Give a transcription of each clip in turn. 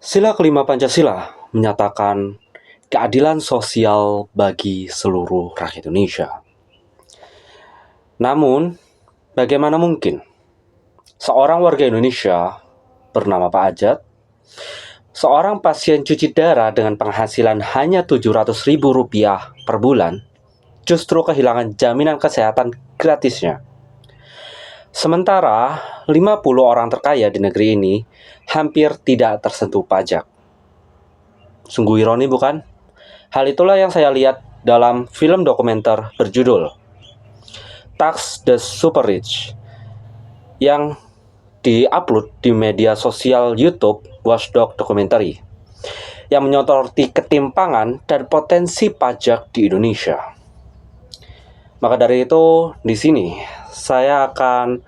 Sila kelima Pancasila menyatakan keadilan sosial bagi seluruh rakyat Indonesia. Namun, bagaimana mungkin seorang warga Indonesia bernama Pak Ajat, seorang pasien cuci darah dengan penghasilan hanya Rp700.000 per bulan, justru kehilangan jaminan kesehatan gratisnya. Sementara 50 orang terkaya di negeri ini hampir tidak tersentuh pajak. Sungguh ironi bukan? Hal itulah yang saya lihat dalam film dokumenter berjudul Tax the Super Rich yang di-upload di media sosial YouTube Watchdog Documentary yang menyoroti ketimpangan dan potensi pajak di Indonesia. Maka dari itu, di sini saya akan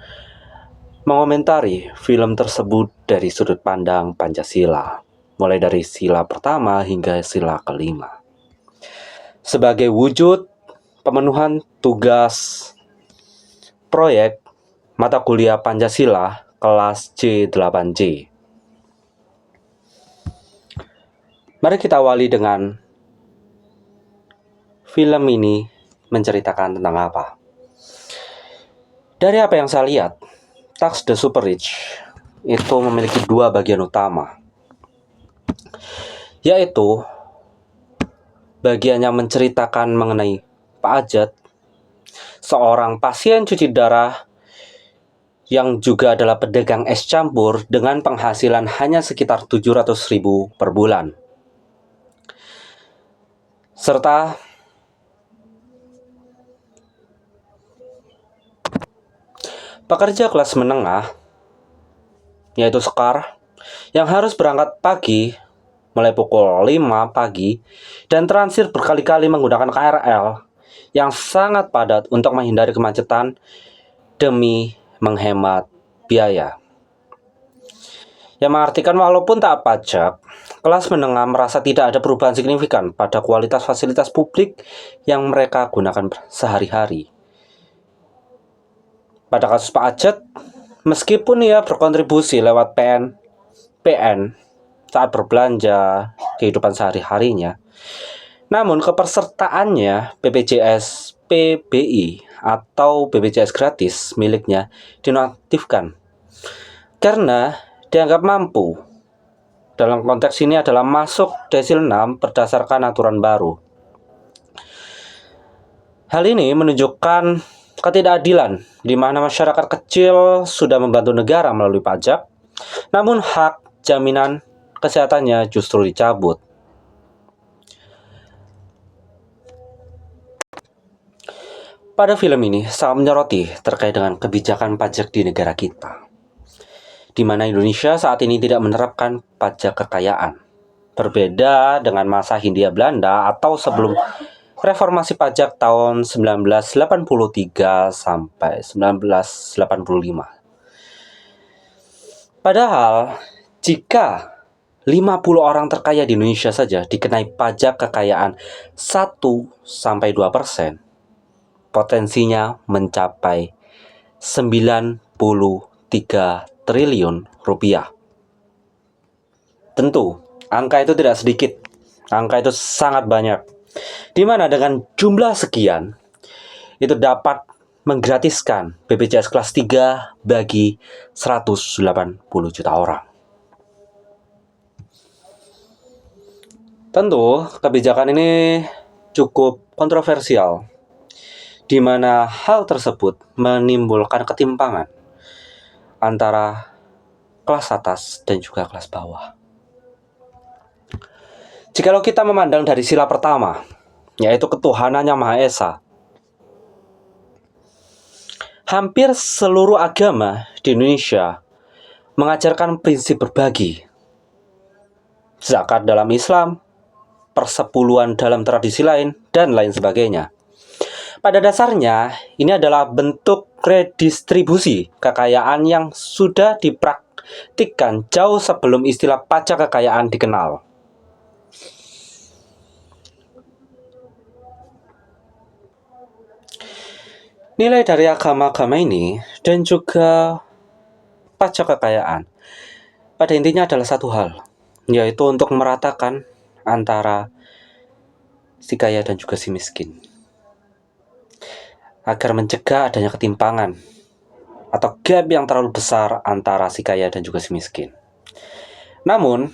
mengomentari film tersebut dari sudut pandang Pancasila, mulai dari sila pertama hingga sila kelima. Sebagai wujud pemenuhan tugas proyek mata kuliah Pancasila kelas C8J. Mari kita awali dengan film ini menceritakan tentang apa. Dari apa yang saya lihat, Tax the Super Rich itu memiliki dua bagian utama, yaitu bagian yang menceritakan mengenai Pak Ajat, seorang pasien cuci darah yang juga adalah pedagang es campur dengan penghasilan hanya sekitar Rp700.000 per bulan. Serta pekerja kelas menengah, yaitu Sekar, yang harus berangkat pagi mulai pukul 5 pagi dan transir berkali-kali menggunakan KRL yang sangat padat untuk menghindari kemacetan demi menghemat biaya. Yang mengartikan walaupun tak pajak, kelas menengah merasa tidak ada perubahan signifikan pada kualitas fasilitas publik yang mereka gunakan sehari-hari. Pada kasus Pak Ajat, meskipun ia berkontribusi lewat PN saat berbelanja kehidupan sehari-harinya, namun kepesertaannya BPJS PBI atau BPJS gratis miliknya dinonaktifkan karena dianggap mampu. Dalam konteks ini adalah masuk desil 6 berdasarkan aturan baru. Hal ini menunjukkan ketidakadilan di mana masyarakat kecil sudah membantu negara melalui pajak, namun hak jaminan kesehatannya justru dicabut. Pada film ini sangat menyoroti terkait dengan kebijakan pajak di negara kita, di mana Indonesia saat ini tidak menerapkan pajak kekayaan. Berbeda dengan masa Hindia Belanda atau sebelum reformasi pajak tahun 1983 sampai 1985. Padahal, jika 50 orang terkaya di Indonesia saja dikenai pajak kekayaan 1-2%, potensinya mencapai 93 triliun rupiah. Tentu, angka itu tidak sedikit. Angka itu sangat banyak. Di mana dengan jumlah sekian, itu dapat menggratiskan BPJS kelas 3 bagi 180 juta orang. Tentu, kebijakan ini cukup kontroversial, di mana hal tersebut menimbulkan ketimpangan antara kelas atas dan juga kelas bawah. Jikalau kita memandang dari sila pertama, yaitu ketuhanan yang Maha Esa, hampir seluruh agama di Indonesia mengajarkan prinsip berbagi. Zakat dalam Islam, persepuluhan dalam tradisi lain, dan lain sebagainya. Pada dasarnya, ini adalah bentuk redistribusi kekayaan yang sudah dipraktikkan jauh sebelum istilah pajak kekayaan dikenal. Nilai dari agama-agama ini dan juga pajak kekayaan pada intinya adalah satu hal, yaitu untuk meratakan antara si kaya dan juga si miskin, agar mencegah adanya ketimpangan atau gap yang terlalu besar antara si kaya dan juga si miskin. Namun,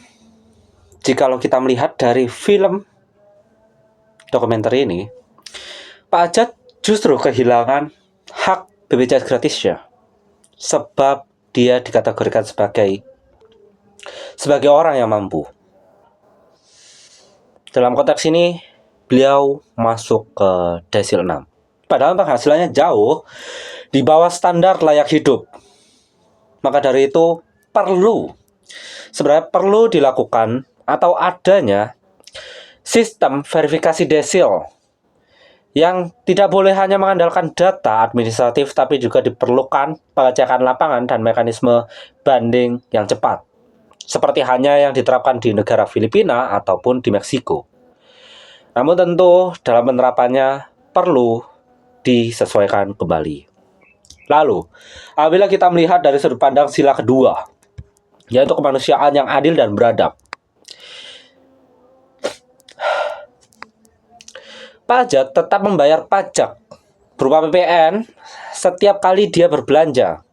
jikalau kita melihat dari film dokumenter ini, Pak Ajat justru kehilangan hak BPJS gratisnya, sebab dia dikategorikan sebagai orang yang mampu. Dalam konteks ini, beliau masuk ke desil 6. Padahal penghasilannya jauh di bawah standar layak hidup. Maka dari itu sebenarnya perlu dilakukan atau adanya sistem verifikasi desil yang tidak boleh hanya mengandalkan data administratif, tapi juga diperlukan pengecekan lapangan dan mekanisme banding yang cepat, seperti hanya yang diterapkan di negara Filipina ataupun di Meksiko. Namun tentu dalam penerapannya perlu disesuaikan kembali. Lalu, apabila kita melihat dari sudut pandang sila kedua, yaitu kemanusiaan yang adil dan beradab, Ajat tetap membayar pajak berupa PPN setiap kali dia berbelanja.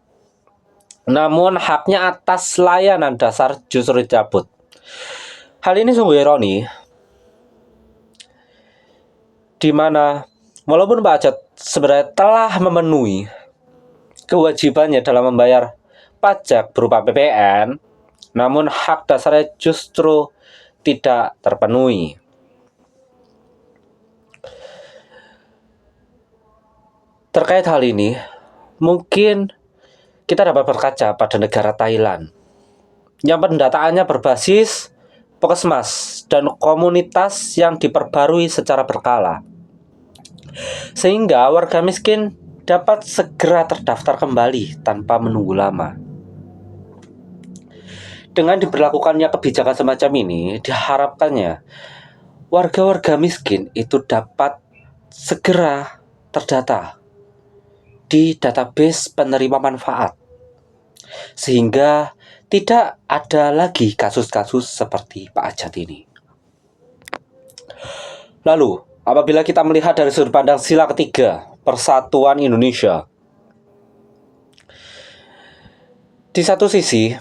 Namun haknya atas layanan dasar justru dicabut. Hal ini sungguh ironi, di mana walaupun Ajat sebenarnya telah memenuhi kewajibannya dalam membayar pajak berupa PPN, namun hak dasarnya justru tidak terpenuhi. Terkait hal ini, mungkin kita dapat berkaca pada negara Thailand yang pendataannya berbasis puskesmas dan komunitas yang diperbarui secara berkala, sehingga warga miskin dapat segera terdaftar kembali tanpa menunggu lama. Dengan diberlakukannya kebijakan semacam ini, diharapkannya warga-warga miskin itu dapat segera terdata di database penerima manfaat, sehingga tidak ada lagi kasus-kasus seperti Pak Ajat ini. Lalu, apabila kita melihat dari sudut pandang sila ketiga, Persatuan Indonesia, di satu sisi,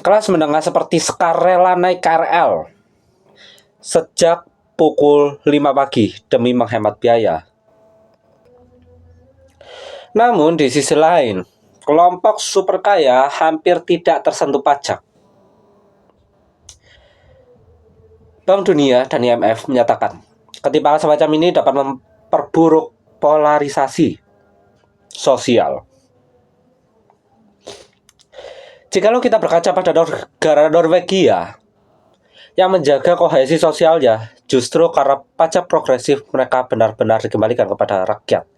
kelas menengah seperti sukarela naik KRL sejak pukul 5 pagi demi menghemat biaya. Namun di sisi lain, kelompok super kaya hampir tidak tersentuh pajak. Bank Dunia dan IMF menyatakan ketimpangan semacam ini dapat memperburuk polarisasi sosial. Jikalau kita berkaca pada negara Norwegia yang menjaga kohesi sosialnya, justru karena pajak progresif mereka benar-benar dikembalikan kepada rakyat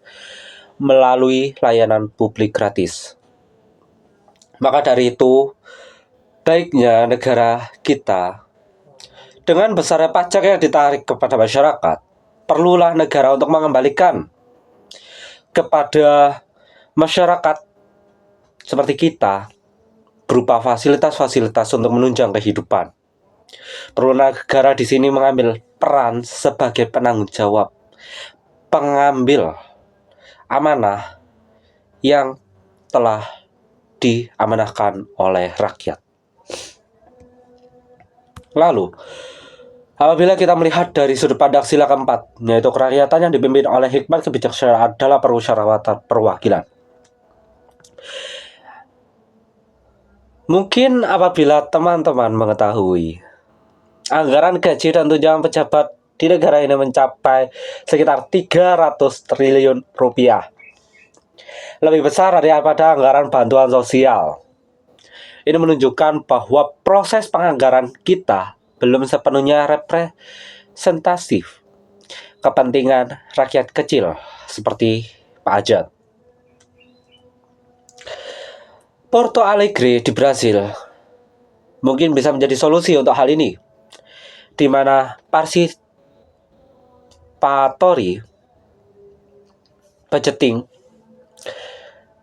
melalui layanan publik gratis. Maka dari itu, baiknya negara kita dengan besarnya pajak yang ditarik kepada masyarakat, perlulah negara untuk mengembalikan kepada masyarakat seperti kita berupa fasilitas-fasilitas untuk menunjang kehidupan. Perlu negara di sini mengambil peran sebagai penanggung jawab, pengambil amanah yang telah diamanahkan oleh rakyat. Lalu, apabila kita melihat dari sudut pandang sila keempat, yaitu kerakyatan yang dipimpin oleh hikmat kebijaksanaan adalah permusyawaratan perwakilan. Mungkin apabila teman-teman mengetahui anggaran gaji dan tunjangan pejabat di negara ini mencapai sekitar 300 triliun rupiah, lebih besar daripada anggaran bantuan sosial. Ini menunjukkan bahwa proses penganggaran kita belum sepenuhnya representatif kepentingan rakyat kecil seperti Pak Ajat. Porto Alegre di Brasil mungkin bisa menjadi solusi untuk hal ini, di mana participatory budgeting,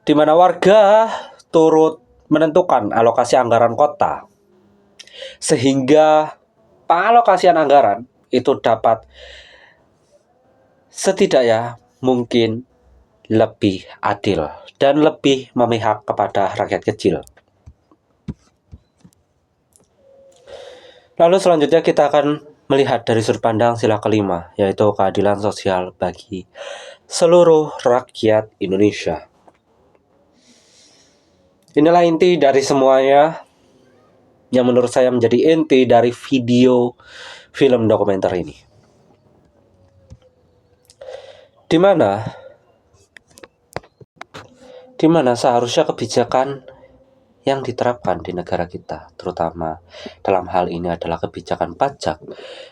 di mana warga turut menentukan alokasi anggaran kota, sehingga pengalokasian anggaran itu dapat setidaknya mungkin lebih adil dan lebih memihak kepada rakyat kecil. Lalu selanjutnya kita akan melihat dari sudut pandang sila kelima, yaitu keadilan sosial bagi seluruh rakyat Indonesia. Inilah inti dari semuanya yang menurut saya menjadi inti dari video film dokumenter ini. Di mana seharusnya kebijakan yang diterapkan di negara kita, terutama dalam hal ini adalah kebijakan pajak,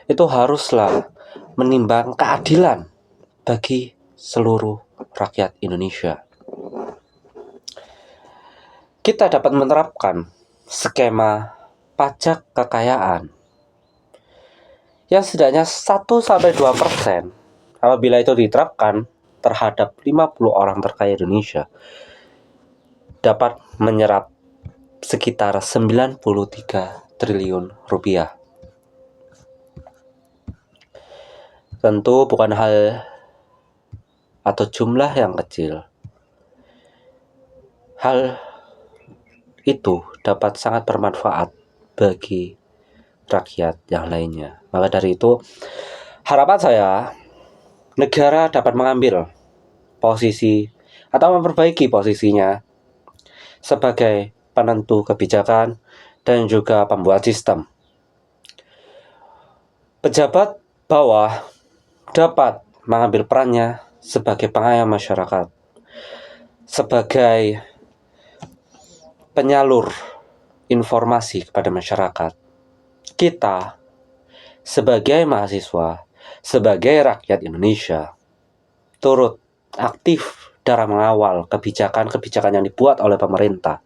itu haruslah menimbang keadilan bagi seluruh rakyat Indonesia. Kita dapat menerapkan skema pajak kekayaan yang setidaknya 1-2% apabila itu diterapkan terhadap 50 orang terkaya Indonesia dapat menyerap sekitar 93 triliun rupiah. Tentu bukan hal atau jumlah yang kecil. Hal itu dapat sangat bermanfaat bagi rakyat yang lainnya. Maka dari itu, harapan saya negara dapat mengambil posisi atau memperbaiki posisinya sebagai penentu kebijakan dan juga pembuat sistem. Pejabat bawah dapat mengambil perannya sebagai pengayom masyarakat, sebagai penyalur informasi kepada masyarakat. Kita sebagai mahasiswa, sebagai rakyat Indonesia, turut aktif dalam mengawal kebijakan-kebijakan yang dibuat oleh pemerintah,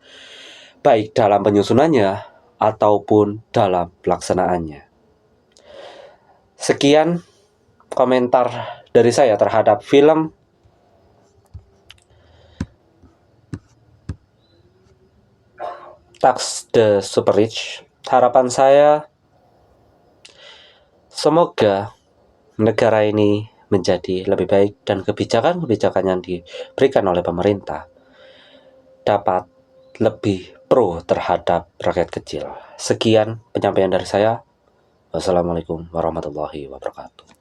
baik dalam penyusunannya ataupun dalam pelaksanaannya. Sekian komentar dari saya terhadap film Tax the Super Rich. Harapan saya semoga negara ini menjadi lebih baik dan kebijakan-kebijakan yang diberikan oleh pemerintah dapat lebih pro terhadap rakyat kecil. Sekian penyampaian dari saya. Wassalamualaikum warahmatullahi wabarakatuh.